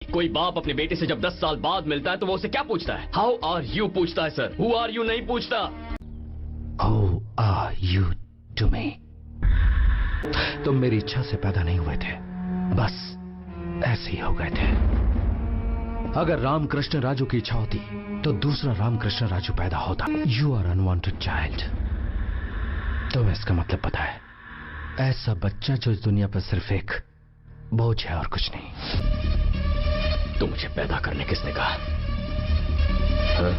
कोई बाप अपने बेटे से जब 10 साल बाद मिलता है तो वो उसे क्या पूछता है? हाउ आर यू पूछता है सर, हु आर यू नहीं पूछता। Who are you to me? तुम मेरी इच्छा से पैदा नहीं हुए थे, बस ऐसे ही हो गए थे। अगर रामकृष्ण राजू की इच्छा होती तो दूसरा रामकृष्ण राजू पैदा होता। You are unwanted child. तुम्हें इसका मतलब पता है, ऐसा बच्चा जो इस दुनिया पर सिर्फ एक बोझ है और कुछ नहीं। तो मुझे पैदा करने किसने कहा? हाँ?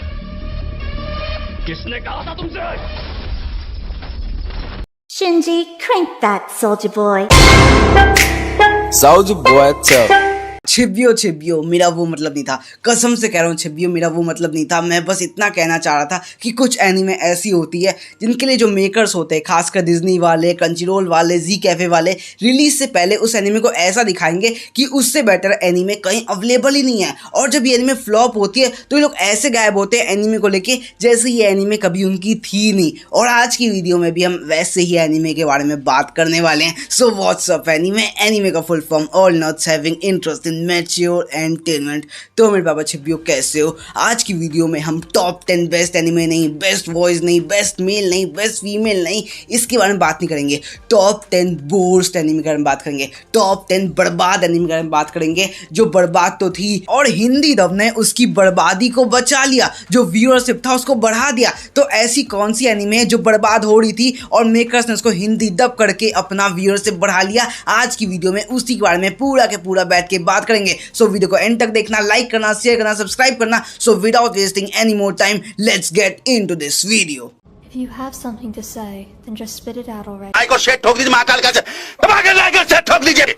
किसने कहा था तुमसे? Shinji, crank that, soldier boy. Soldier boy tough. छिबियो मेरा वो मतलब नहीं था, कसम से कह रहा हूँ छिबियो मेरा वो मतलब नहीं था। मैं बस इतना कहना चाह रहा था कि कुछ एनीमे ऐसी होती है जिनके लिए जो मेकर्स होते हैं, खासकर डिज्नी वाले, क्रंचीरोल वाले, जी कैफे वाले, रिलीज से पहले उस एनीमे को ऐसा दिखाएंगे कि उससे बेटर एनीमे कहीं अवेलेबल ही नहीं है। और जब ये एनीमे फ्लॉप होती है तो ये लोग ऐसे गायब होते हैं एनीमे को लेके जैसे ये एनीमे कभी उनकी थी नहीं। और आज की वीडियो में भी हम वैसे ही एनीमे के बारे में बात करने वाले हैं। So what's up anime, anime का full form all nots having interest in mature entertainment. तो मेरे पापा छिपियो कैसे हो? आज की वीडियो में हम टॉप 10 बेस्ट एनीमे नहीं, बेस्ट वॉइस नहीं, बेस्ट मेल नहीं, बेस्ट फीमेल नहीं, इसके बारे में बात नहीं करेंगे। टॉप 10 बोर्स्ट एनीमे के बारे में बात करेंगे, टॉप 10 बर्बाद एनीमे के बारे में बात करेंगे जो बर्बाद तो थी और हिंदी डब ने उसकी बर्बादी को बचा लिया, जो व्यूअरशिप था उसको बढ़ा दिया। तो ऐसी कौन सी एनीमे है जो बर्बाद हो रही थी और मेकर्स ने उसको हिंदी डब करके अपना व्यूअरशिप बढ़ा लिया? आज की वीडियो में उसी के बारे में पूरा के पूरा बैठ के बात करेंगे। सो वीडियो को एंड तक देखना, लाइक करना, शेयर करना, सब्सक्राइब करना। So without wasting any more time, let's get into this video. If you have something to say, then just spit it out already. आई को शेट ठोक दीजिए, महाकाल का शेट ठोक दीजिए।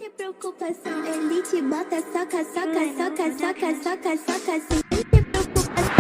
Sem preocupação, ele te bota, soca, soca, soca, soca, soca, soca, sem ter preocupação.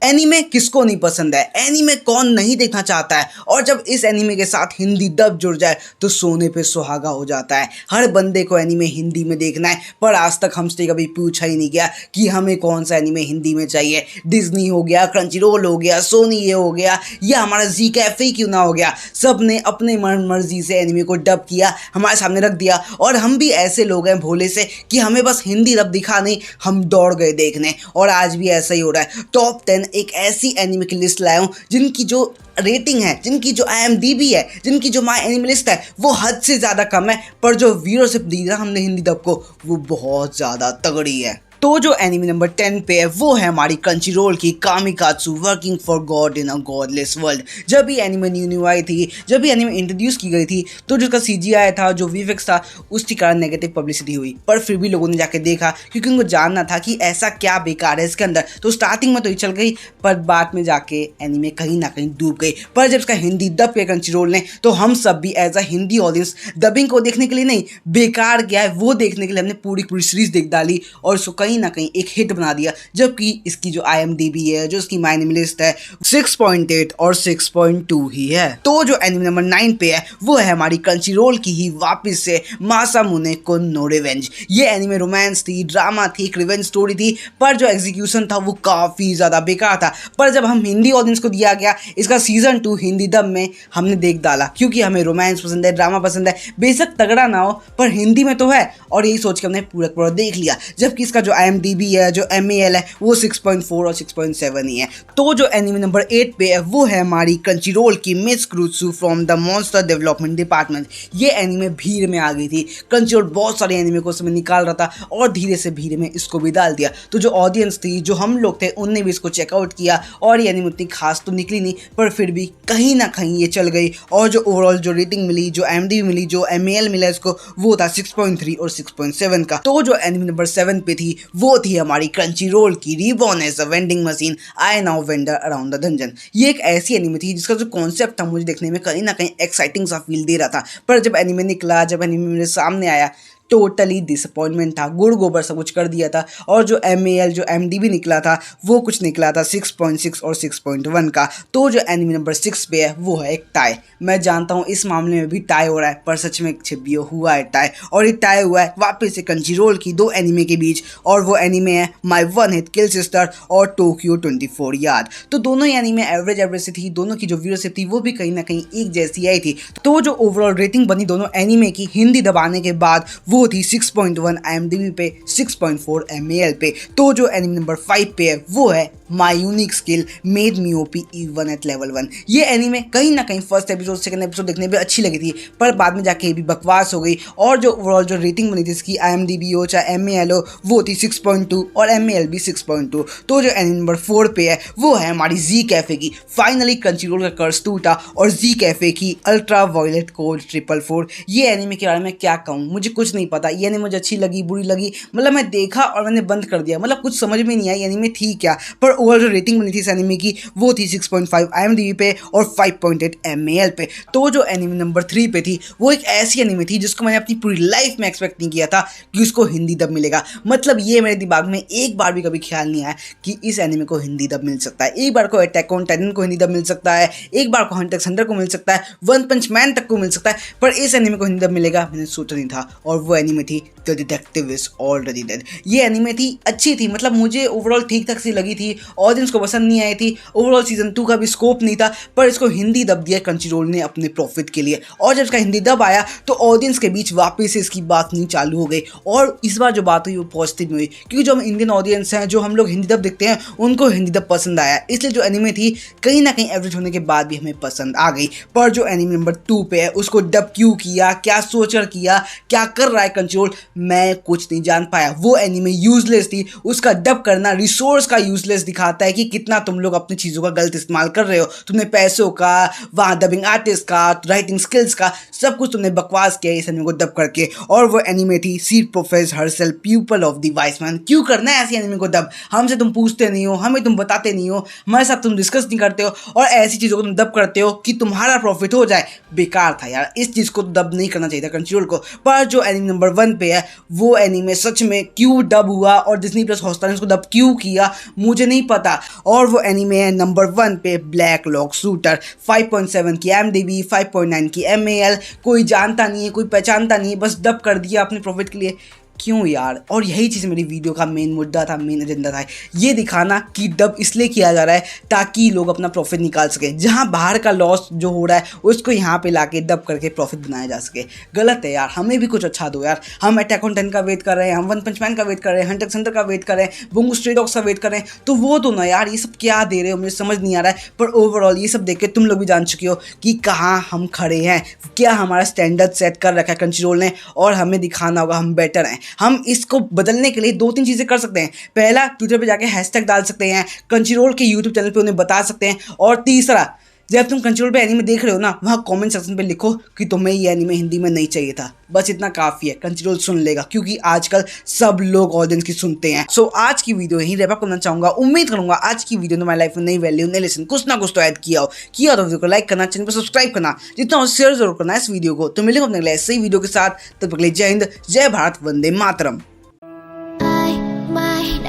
Anime किसको नहीं पसंद है? एनीमे कौन नहीं देखना चाहता है? और जब इस एनीमे के साथ हिंदी डब जुड़ जाए तो सोने पे सुहागा हो जाता है। हर बंदे को एनीमे हिंदी में देखना है, पर आज तक हमसे कभी पूछा ही नहीं गया कि हमें कौन सा एनीमे हिंदी में चाहिए। डिज्नी हो गया, क्रंचीरोल हो गया, सोनी ये हो गया, या हमारा जी कैफे क्यों ना हो गया, सब ने अपने मन मर्जी से एनीमे को डब किया, हमारे सामने रख दिया। और हम भी ऐसे लोग हैं भोले से कि हमें बस हिंदी डब दिखा नहीं, हम दौड़ गए देखने। और आज भी ऐसा ही हो रहा है। टॉप 10 एक ऐसी एनीमे की लिस्ट लाया हूं जिनकी जो रेटिंग है, जिनकी जो IMDb है, जिनकी जो माय एनीमे लिस्ट है वो हद से ज़्यादा कम है, पर जो व्यूअरशिप दी ना हमने हिंदी डब को वो बहुत ज़्यादा तगड़ी है। तो जो एनीमे नंबर 10 पे है वो है हमारी क्रंचीरोल की Kamikatsu working for god in a godless world. जब भी एनीमे न्यू आई थी, जब भी एनीमे इंट्रोड्यूस की गई थी तो जो उसका CGI था, जो VFX था, उसके कारण नेगेटिव पब्लिसिटी हुई। पर फिर भी लोगों ने जाके देखा क्योंकि उनको जानना था कि ऐसा क्या बेकार है इसके अंदर। तो स्टार्टिंग में तो ये चल गई, पर बाद में जाके एनीमे कहीं ना कहीं डूब गई। पर जब इसका हिंदी डब किया क्रंचीरोल ने तो हम सब भी as a Hindi audience dubbing को देखने के लिए नहीं, बेकार क्या है वो देखने के लिए हमने पूरी पूरी सीरीज देख डाली और उसको कहीं ना कहीं एक हिट बना दिया। जबकि इसकी जो IMDb है, जो इसकी माय एनीमे लिस्ट है, 6.8 और 6.2 ही है। तो जो एनीमे नंबर 9 पे है वो है हमारी क्रंचीरोल की ही वापस से मासामुने को नो रिवेंज। ये एनीमे रोमांस थी, ड्रामा थी, एक रिवेंज स्टोरी थी, पर जो एग्जीक्यूशन था वो काफ़ी ज़्यादा बेकार था। पर जब हम हिंदी ऑडियंस को दिया गया इसका सीजन 2 हिंदी डब में, हमने देख डाला क्योंकि हमें रोमांस पसंद है, ड्रामा पसंद है, बेशक तगड़ा ना हो पर हिंदी में तो है। और यही सोच के हमने पूरा पूरा देख लिया। जबकि इसका जो IMDb है, जो MAL है, वो 6.4 और 6.7 ही है। तो जो एनीमे नंबर 8 पे है वो है हमारी क्रंचीरोल की Miss Kuroitsu from the monster development department. ये एनीमे भीड़ में आ गई थी। क्रंचीरोल बहुत सारे एनीमे को उसमें निकाल रहा था और धीरे से भीड़ में इसको भी डाल दिया। तो जो ऑडियंस थी, जो हम लोग थे, उनने भी इसको चेकआउट किया और ये एनीमे उतनी खास तो निकली नहीं, पर फिर भी कहीं ना कहीं ये चल गई। और जो ओवरऑल जो रेटिंग मिली, जो IMDb मिली, जो MAL मिला इसको, वो था 6.3 और 6.7 का। तो जो एनीमे नंबर 7 पे थी वो थी हमारी क्रंचीरोल की reborn as a vending machine, I now wander around the dungeon. ये एक ऐसी एनीमे थी जिसका जो कॉन्सेप्ट था मुझे देखने में कहीं ना कहीं एक्साइटिंग सा फील दे रहा था। पर जब एनीमे निकला, जब एनीमे मेरे सामने आया टोटली डिसअपॉइंटमेंट था, गुड़ गोबर सब कुछ कर दिया था। और जो MAL जो MDB निकला था वो कुछ निकला था 6.6 और 6.1 का। तो जो एनिमी नंबर 6 पे है वो है एक टाई। मैं जानता हूँ इस मामले में भी टाई हो रहा है, पर सच में छिपियो हुआ है टाई, और ये टाई हुआ है वापस से कंजीरोल की 2 एनिमे के बीच, और वो एनिमे है my one heat kill sister और टोक्यो 24 याद। तो दोनों ही एनिमे एवरेज से थी, दोनों की जो व्यूअरशिप थी वो भी कहीं ना कहीं एक जैसी आई थी। तो जो ओवरऑल रेटिंग बनी दोनों एनिमे की हिंदी दबाने के बाद वो थी 6.1 IMDb पे, 6.4 MAL पे। तो जो एनिमे नंबर 5 पे है वो है my unique skill made me OP even at level 1। ये एनिमे कहीं ना कहीं फर्स्ट एपिसोड सेकंड एपिसोड देखने पे अच्छी लगी थी, पर बाद में जाके ये भी बकवास हो गई। और जो ओवरऑल जो रेटिंग बनी थी इसकी IMDb हो चाहे MAL हो वो थी 6.2 और MAL भी 6.2। तो जो एनिमे नंबर 4 पे है वो है हमारी जी कैफे की। फाइनली कंट्रोल का कर्स टूटा और जी कैफे की अल्ट्रा वायलेट कोड 444। ये एनिमे के बारे में क्या कहूँ, मुझे कुछ नहीं पता। ये एनिमे मुझे अच्छी लगी बुरी लगी, मतलब मैं देखा और मैंने बंद कर दिया, मतलब कुछ समझ में नहीं आई एनिमे थी क्या। पर ओवरऑल जो रेटिंग बनी थी इस एनिमे की वो थी 6.5 IMDb पे और 5.8 MAL पे। तो जो एनिमे नंबर 3 पे थी वो एक ऐसी एनिमे थी जिसको मैंने अपनी पूरी लाइफ में एक्सपेक्ट नहीं किया था कि उसको हिंदी दब मिलेगा। मतलब ये मेरे दिमाग में एक बार भी कभी ख्याल नहीं आया कि इस एनिमे को हिंदी दब मिल सकता है। एक बार को अटैक ऑन टाइटन को हिंदी दब मिल सकता है, एक बार को हंटर x हंटर को मिल सकता है, वन पंच मैन तक को मिल सकता है, पर इस एनिमे को हिंदी दब मिलेगा मैंने सोचा नहीं था। और वो एनिमे थी the detective is already dead. ये एनिमे थी अच्छी थी, मतलब मुझे ओवरऑल ठीक ठाक सी लगी थी, ऑडियंस को पसंद नहीं आई थी। ओवरऑल सीजन 2 का भी स्कोप नहीं था, पर इसको हिंदी दब दिया कंट्रोल ने अपने प्रॉफिट के लिए। और जब इसका हिंदी दब आया तो ऑडियंस के बीच वापस से इसकी बात नहीं चालू हो गई। और इस बार जो बात हुई वो पॉजिटिव हुई, क्योंकि जो हम इंडियन ऑडियंस हैं, जो हम लोग हिंदी दब देखते हैं, उनको हिंदी दब पसंद आया। इसलिए जो एनिमे थी कहीं ना कहीं एवरेज होने के बाद भी हमें पसंद आ गई। पर जो एनिमे नंबर 2 पे है उसको डब क्यों किया, क्या सोचकर किया, क्या कर रहा है कंट्रोल, मैं कुछ नहीं जान पाया। वो एनिमे यूजलेस थी, उसका डब करना रिसोर्स का यूजलेस दिखाता है कि कितना तुम लोग अपनी चीज़ों का गलत इस्तेमाल कर रहे हो। तुमने पैसों का, वहाँ डबिंग आर्टिस्ट का, राइटिंग स्किल्स का, सब कुछ तुमने बकवास किया इस एनिमे को डब करके। और वो एनिमे थी seed professor herself pupil of the wise man. क्यों करना है ऐसी एनिमे को डब, हमसे तुम पूछते नहीं हो, हमें तुम बताते नहीं हो, हमारे साथ तुम डिस्कस नहीं करते हो, और ऐसी चीज़ों को तुम डब करते हो कि तुम्हारा प्रॉफिट हो जाए। बेकार था यार, इस चीज़ को डब नहीं करना चाहिए था कंट्रोल को। पर जो एनिमे नंबर 1 पे है वो एनिमे सच में क्यों डब हुआ और डिज्नी प्लस हॉटस्टार ने उसको डब क्यों किया मुझे नहीं पता। और वो एनिमे है नंबर 1 पे ब्लैक लॉक शूटर। 5.7 की IMDb, 5.9 की MAL। कोई जानता नहीं है, कोई पहचानता नहीं है, बस डब कर दिया अपने प्रॉफिट के लिए। क्यों यार। और यही चीज़ मेरी वीडियो का मेन मुद्दा था, मेन एजेंडा था, ये दिखाना कि डब इसलिए किया जा रहा है ताकि लोग अपना प्रॉफिट निकाल सकें। जहां बाहर का लॉस जो हो रहा है उसको यहाँ पे लाके डब करके प्रॉफिट बनाया जा सके। गलत है यार, हमें भी कुछ अच्छा दो यार। हम अटैक ऑन टाइटन का वेट कर रहे हैं, हम वन पंच मैन का वेट कर रहे हैं, हंटर x हंटर का वेट कर रहे हैं, बुंगू स्ट्रे डॉग्स का वेट कर रहे हैं, तो वो दो ना यार। ये सब क्या दे रहे हो मुझे समझ नहीं आ रहा है। पर ओवरऑल ये सब देख के तुम लोग भी जान चुके हो कि कहाँ हम खड़े हैं, क्या हमारा स्टैंडर्ड सेट कर रखा है कंट्रोल ने, और हमें दिखाना होगा हम बेटर हैं। हम इसको बदलने के लिए 2-3 चीजें कर सकते हैं। पहला, ट्विटर पे जाके हैशटैग डाल सकते हैं, कंट्रोल के यूट्यूब चैनल पे उन्हें बता सकते हैं। और तीसरा, जब तुम कंट्रोल पे एनीमे देख रहे हो ना, वहाँ कमेंट सेक्शन पे लिखो कि तुम्हें ये एनीमे हिंदी में नहीं चाहिए था। बस इतना काफी है, कंट्रोल सुन लेगा, क्योंकि आजकल सब लोग ऑडियंस की सुनते हैं। सो आज की वीडियो यही रैप अप करना चाहूंगा। उम्मीद करूंगा आज की वीडियो ने हमारी लाइफ में नई वैल्यू, नई लेसन, कुछ ना कुछ तो ऐड किया हो। तो वीडियो को लाइक करना, चैनल पर सब्सक्राइब करना, जितना हो शेयर जरूर करना इस वीडियो को। तो मिलेंगे अपने अगले ऐसे ही वीडियो के साथ, तब तक के लिए जय हिंद, जय भारत, वंदे मातरम।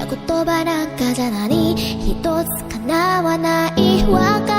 言葉なんかじゃ何一つ叶わないわか